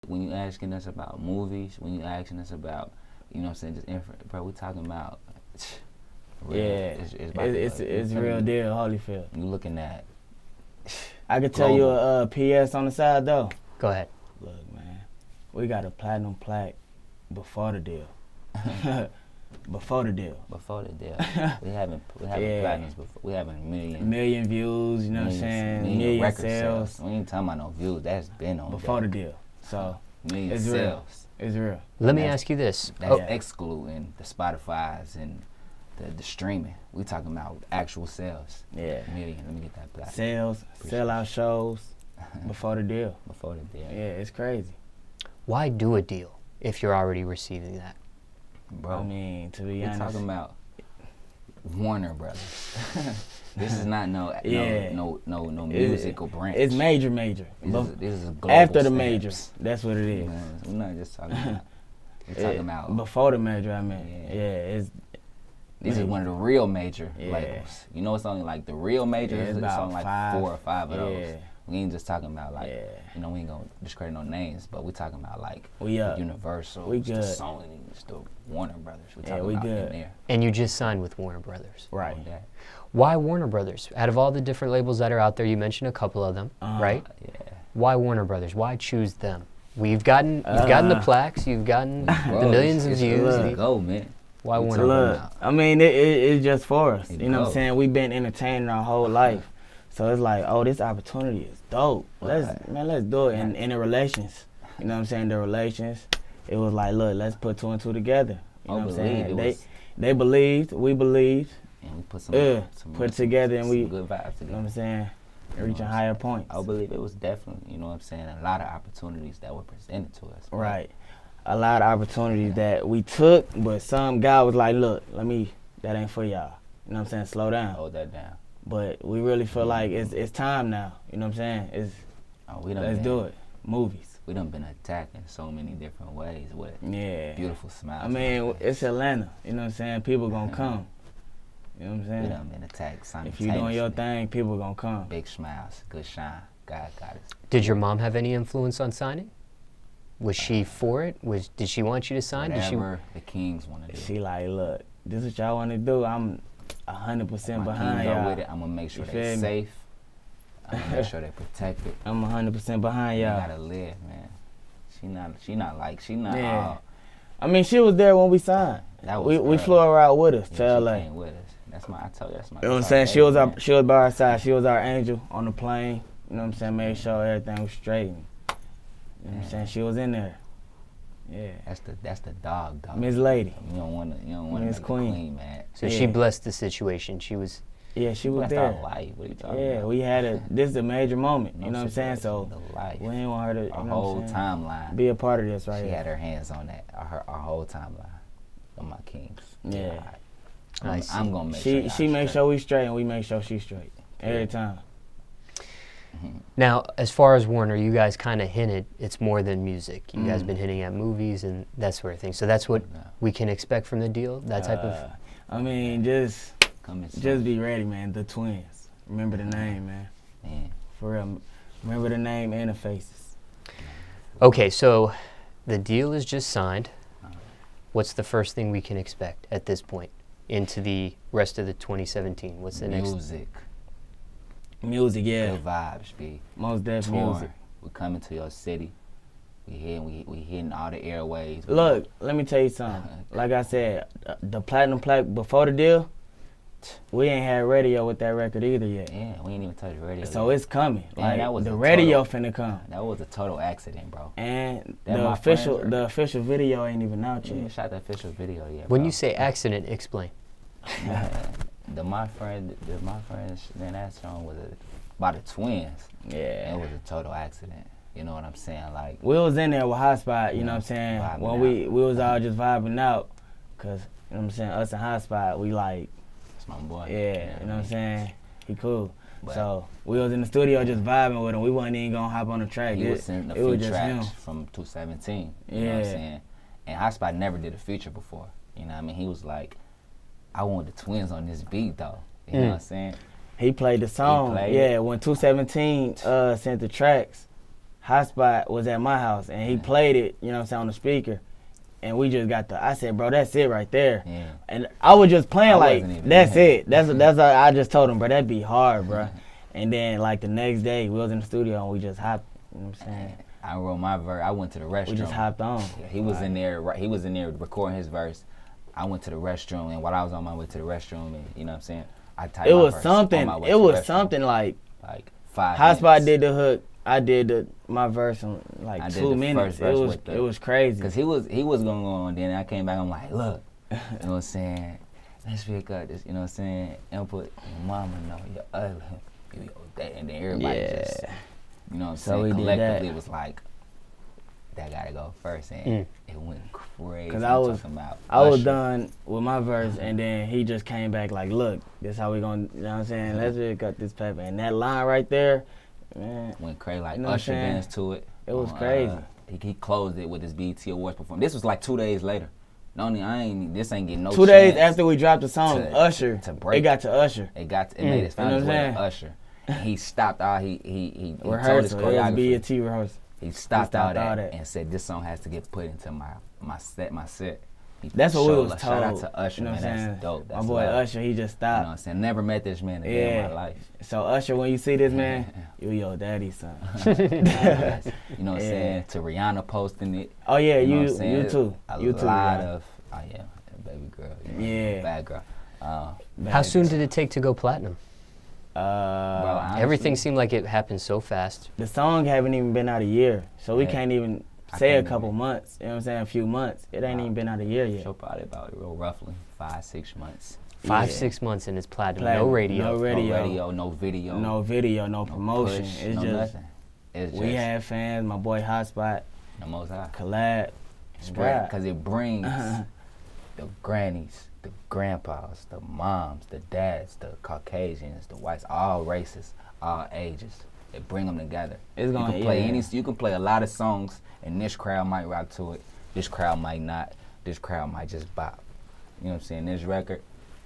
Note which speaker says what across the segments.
Speaker 1: when you asking us about movies, when you asking us about, you know what I'm saying, just bro, we talking about. Real,
Speaker 2: it's real deal, Holyfield.
Speaker 1: You looking at.
Speaker 2: I could tell you a PS on the side though.
Speaker 3: Go ahead.
Speaker 2: Look, man, we got a platinum plaque before the deal. Before the deal.
Speaker 1: Before the deal. we having platinums before. We having
Speaker 2: million views, you know what I'm saying? Million
Speaker 1: record
Speaker 2: sales.
Speaker 1: We ain't talking about no views. That's been on
Speaker 2: before the deal. So
Speaker 1: million
Speaker 2: it's
Speaker 1: sales.
Speaker 2: Real. It's real.
Speaker 3: Let me ask you this.
Speaker 1: That's excluding the Spotify's and the streaming. We talking about actual sales.
Speaker 2: Yeah.
Speaker 1: Million. Let me get that plaque.
Speaker 2: Sales, sellout shows before the deal.
Speaker 1: Before the deal.
Speaker 2: Yeah, it's crazy.
Speaker 3: Why do a deal if you're already receiving that?
Speaker 1: Bro,
Speaker 2: I mean, to be honest,
Speaker 1: we're talking about Warner Brothers. This is not no musical branch.
Speaker 2: It's major.
Speaker 1: This is global
Speaker 2: after the
Speaker 1: stamps.
Speaker 2: major. That's what it is.
Speaker 1: We're not just talking about. We're talking about
Speaker 2: before the major. I mean, it's.
Speaker 1: This is one of the real major labels. You know, it's only like the real major. It's only like 4 or 5 of those. We ain't just talking about like, you know, we ain't gonna discredit no names, but we talking about like Universal, the Sony, the Warner Brothers. We talking about in there.
Speaker 3: And you just signed with Warner Brothers.
Speaker 2: Right.
Speaker 3: Why Warner Brothers? Out of all the different labels that are out there, you mentioned a couple of them, right?
Speaker 1: Yeah.
Speaker 3: Why Warner Brothers? Why choose them? You've gotten the plaques, you've gotten the millions of views.
Speaker 1: Go, man.
Speaker 3: Why Warner Brothers?
Speaker 2: I mean, it's just for us. You know what I'm saying? We've been entertaining our whole life. So it's like, oh, this opportunity is dope. Let's do it. And in the relations, you know what I'm saying? The relations, it was like, look, let's put 2 and 2 together. You know what I'm saying? They believed, we believed.
Speaker 1: And we put
Speaker 2: put it together and we,
Speaker 1: good vibes together.
Speaker 2: You know what I'm saying? Reaching higher points.
Speaker 1: I believe it was definitely, you know what I'm saying, a lot of opportunities that were presented to us.
Speaker 2: Right. A lot of opportunities that we took, but some guy was like, look, that ain't for y'all. You know what I'm saying? Slow down.
Speaker 1: Hold that down.
Speaker 2: But we really feel like it's time now. You know what I'm saying? Let's do it. Movies.
Speaker 1: We done been attacked in so many different ways with beautiful smiles.
Speaker 2: I mean, it's Atlanta. You know what I'm saying? People gonna come. You know what I'm saying?
Speaker 1: We done been attacked simultaneously.
Speaker 2: If you doing your thing, people gonna come.
Speaker 1: Big smiles, good shine. God got us.
Speaker 3: Did your mom have any influence on signing? Was she for it? Did she want you to sign?
Speaker 1: Whatever the Kings want to do.
Speaker 2: She like, look, this is what y'all want to do. I'm 100% behind y'all.
Speaker 1: With it. I'm gonna make sure they're safe. I'm gonna make sure they're protected.
Speaker 2: I'm 100% behind y'all.
Speaker 1: You gotta live, man. She not all.
Speaker 2: I mean, she was there when we signed. We flew her out with us to LA.
Speaker 1: She came with us. I told you that's my.
Speaker 2: You know what I'm saying? She was by our side. She was our angel on the plane. You know what I'm saying? Made sure everything was straight. You know what I'm saying? She was in there. Yeah.
Speaker 1: That's the dog.
Speaker 2: Miss Lady.
Speaker 1: You don't want to Miss Queen, man.
Speaker 3: So she blessed the situation. She was.
Speaker 2: Yeah, she was there.
Speaker 1: Our life. What are you talking about?
Speaker 2: We had this is a major moment. You know what I'm saying? So we didn't want her to.
Speaker 1: Our whole timeline.
Speaker 2: Be a part of this, right?
Speaker 1: She had her hands on that. Our whole timeline. On my Kings.
Speaker 2: Yeah.
Speaker 1: I'm gonna make sure.
Speaker 2: She make sure we straight, and we make sure she's straight every time.
Speaker 3: Now, as far as Warner, you guys kind of hinted it's more than music. You guys been hinting at movies and that sort of thing. So that's what we can expect from the deal. That type of.
Speaker 2: I mean, just be ready, man. The twins. Remember the name, man. For real. Remember the name and the faces.
Speaker 3: Okay, so the deal is just signed. What's the first thing we can expect at this point into the rest of the 2017? What's the next?
Speaker 2: Music, yeah.
Speaker 1: Good vibes, B.
Speaker 2: Most definitely music.
Speaker 1: We're coming to your city. We hitting all the airways.
Speaker 2: Look, let me tell you something. Like I said, the platinum plaque before the deal, we ain't had radio with that record either yet.
Speaker 1: Yeah, we ain't even touched radio
Speaker 2: So
Speaker 1: yet.
Speaker 2: It's coming.
Speaker 1: Like,
Speaker 2: that was the radio finna come.
Speaker 1: That was a total accident, bro.
Speaker 2: And the official video ain't even out yet.
Speaker 1: We ain't shot the official video yet,
Speaker 3: When you say accident, explain.
Speaker 1: My friend, then that song was about the twins.
Speaker 2: Yeah.
Speaker 1: It was a total accident. You know what I'm saying? Like,
Speaker 2: we was in there with Hot Spot, you know what I'm saying? When we was all just vibing out, cause you know what I'm saying, us and Hot Spot, we like,
Speaker 1: that's my boy.
Speaker 2: Yeah, you know what I'm saying? He cool. So we was in the studio just vibing with him. We wasn't even gonna hop on the track.
Speaker 1: He was sending a few tracks from 2017. You know what I'm saying? And Hot Spot never did a feature before. You know what I mean? He was like, I want the twins on this beat though. You know what I'm saying?
Speaker 2: He played the song. When 217 sent the tracks, Hotspot was at my house, and he played it, you know what I'm saying, on the speaker. And we just got I said, bro, that's it right there. Yeah. And I was just playing like, that's it. That's I just told him, bro, that'd be hard, bro. And then like the next day, we was in the studio and we just hopped, you know what I'm saying?
Speaker 1: I wrote my verse. I went to the restroom.
Speaker 2: We just hopped on.
Speaker 1: Yeah, he was in there. He was in there recording his verse. I went to the restroom, and while I was on my way to the restroom, and you know what I'm saying, I typed my verse
Speaker 2: something.
Speaker 1: On my way
Speaker 2: it
Speaker 1: to
Speaker 2: was
Speaker 1: the
Speaker 2: something like
Speaker 1: 5
Speaker 2: Hotspot
Speaker 1: minutes.
Speaker 2: did the hook. I did my verse in like 2 minutes. It was crazy.
Speaker 1: Cause he was gonna go on. Then I came back. I'm like, look, you know what I'm saying? Let's pick up this. You know what I'm saying? Input. Your mama know you're ugly. And then everybody just, you know what I'm saying? Collectively, it was like, that gotta go first, and it went crazy.
Speaker 2: Cause I was done with my verse, and then he just came back like, look, this how we gonna, you know what I'm saying? Let's just cut this paper. And that line right there, man,
Speaker 1: went crazy. Like, you know Usher danced to it.
Speaker 2: It was crazy.
Speaker 1: He closed it with his BET Awards performance. This was like 2 days later. This ain't getting no
Speaker 2: 2 days after we dropped the song, Usher, it got to Usher.
Speaker 1: It made its final way to Usher. He stopped all he told his choreography.
Speaker 2: BET rehearsal.
Speaker 1: He stopped all that and said this song has to get put into my set.
Speaker 2: That's what we was told.
Speaker 1: Shout out to Usher,
Speaker 2: you know
Speaker 1: man. That's dope. That's
Speaker 2: my boy Usher, he just stopped.
Speaker 1: You know what I'm saying? Never met this man again in my life.
Speaker 2: So Usher, when you see this man, you your daddy's son.
Speaker 1: You know what I'm saying? To Rihanna posting it.
Speaker 2: Oh yeah,
Speaker 1: you
Speaker 2: too.
Speaker 1: A lot of baby girl. Bad girl.
Speaker 3: How soon did it take to go platinum?
Speaker 1: Bro,
Speaker 3: everything seemed like it happened so fast.
Speaker 2: The song haven't even been out a year, so we can't even say a couple months. You know what I'm saying? A few months. It ain't even been out a year yet.
Speaker 1: So probably about real roughly 5-6 months.
Speaker 3: 5-6 months and it's platinum. No radio.
Speaker 1: No video.
Speaker 2: No video. No promotion.
Speaker 1: Push,
Speaker 2: it's just
Speaker 1: nothing.
Speaker 2: We had fans. My boy Hotspot.
Speaker 1: The most high.
Speaker 2: Collab.
Speaker 1: Because it brings the grannies, the grandpas, the moms, the dads, the Caucasians, the whites, all races, all ages. They bring them together. You can play a lot of songs, and this crowd might rock to it. This crowd might not. This crowd might just bop. You know what I'm saying? This record,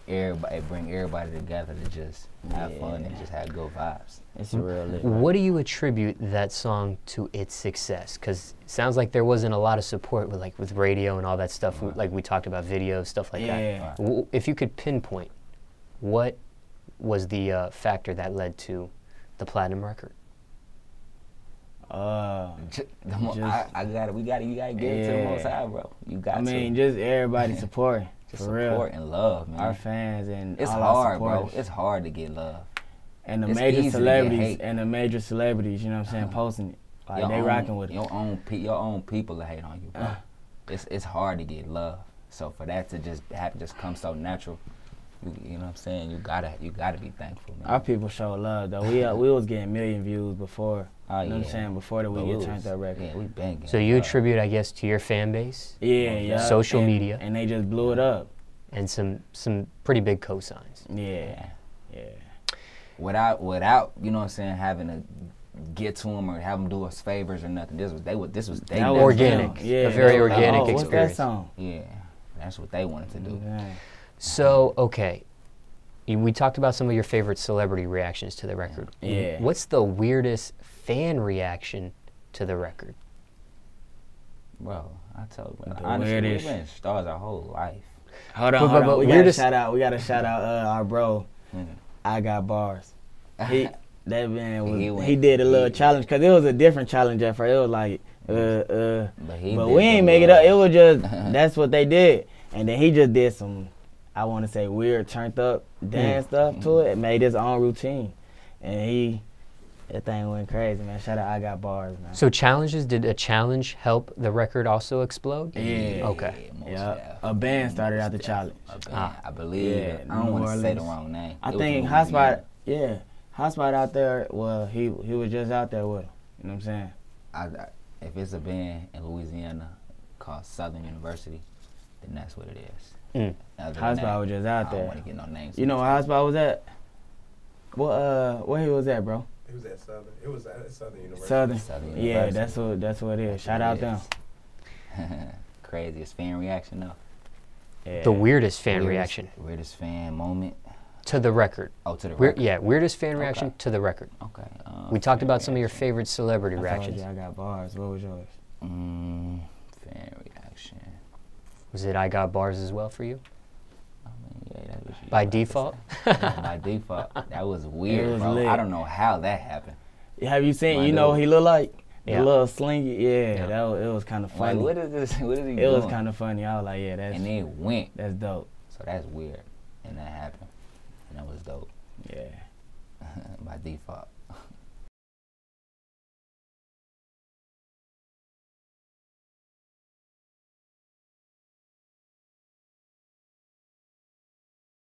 Speaker 1: it bring everybody together to just have fun and just have good vibes.
Speaker 2: It's a real lit.
Speaker 3: What do you attribute that song to its success? Because it sounds like there wasn't a lot of support with radio and all that stuff. Like we talked about video, stuff like that. If you could pinpoint, what was the factor that led to the platinum record?
Speaker 1: We gotta give it to the Most High, bro.
Speaker 2: Just everybody supporting.
Speaker 1: Just support and love, man.
Speaker 2: Our fans and
Speaker 1: it's
Speaker 2: all
Speaker 1: hard,
Speaker 2: our supporters.
Speaker 1: bro. It's hard to get love.
Speaker 2: And the major celebrities, you know what I'm saying, posting it. Like they rocking with it.
Speaker 1: Your own people that hate on you, bro. It's hard to get love. So for that to just come so natural, you know what I'm saying? You gotta be thankful, man.
Speaker 2: Our people show love though. We was getting million views before. You know what I'm saying? Before that we get turned that record.
Speaker 1: Yeah, we banging.
Speaker 3: So you attribute, I guess, to your fan base?
Speaker 2: Yeah.
Speaker 3: Social media.
Speaker 2: And they just blew it up.
Speaker 3: And some pretty big cosigns.
Speaker 2: Yeah.
Speaker 1: Without you know what I'm saying, having to get to them or have them do us favors or nothing. This was they
Speaker 3: organic. A very organic experience.
Speaker 2: What's that song?
Speaker 1: Yeah. That's what they wanted to do.
Speaker 2: Yeah.
Speaker 3: So, okay. We talked about some of your favorite celebrity reactions to the record.
Speaker 2: Yeah.
Speaker 3: What's the weirdest fan reaction to the record?
Speaker 1: Bro, I told you, honestly, we've been stars our whole life.
Speaker 2: Hold on. We gotta shout out our bro. I Got Bars. That man he did a little challenge because it was a different challenge at first. It was like but we ain't make it up. It was just that's what they did, and then he just did some, I want to say, weird turned up dance stuff to it. It made his own routine, and that thing went crazy, man. Shout out I Got Bars, man.
Speaker 3: So challenges, did a challenge help the record also explode?
Speaker 2: Yeah.
Speaker 3: Okay.
Speaker 2: Yeah. A band started out the challenge.
Speaker 1: I believe. Yeah, I don't want to say the wrong name.
Speaker 2: I think Hotspot. Yeah. Hotspot out there. Well, he was just out there with him. You know what I'm saying?
Speaker 1: If it's a band in Louisiana called Southern University, then that's what it is.
Speaker 2: Hotspot was just out there.
Speaker 1: I don't want to get no names.
Speaker 2: You know where Hotspot was at? Where he was at, bro?
Speaker 4: He was at Southern. It was at Southern University.
Speaker 2: Southern. Yeah, that's what it is. Shout out them.
Speaker 1: Craziest fan reaction though.
Speaker 3: Yeah. The weirdest fan reaction.
Speaker 1: Weirdest fan moment.
Speaker 3: To the record.
Speaker 1: Oh, to the record.
Speaker 3: Weirdest fan reaction to the record.
Speaker 1: Okay.
Speaker 3: We talked about some of your favorite celebrity reactions.
Speaker 2: I got bars. What was yours?
Speaker 1: Fan reaction.
Speaker 3: Was it I Got Bars as well for you?
Speaker 1: I mean, yeah, that was
Speaker 3: by default?
Speaker 1: Yeah, by default. That was weird, bro. Lit. I don't know how that happened.
Speaker 2: Have you seen, you know what he look like? A little slingy, it was kind of funny.
Speaker 1: Like, what is this? What is he doing?
Speaker 2: It was kind of funny. I was like, yeah, that's.
Speaker 1: And then it went.
Speaker 2: That's dope.
Speaker 1: So that's weird, and that happened, and that was dope.
Speaker 2: Yeah.
Speaker 1: By default.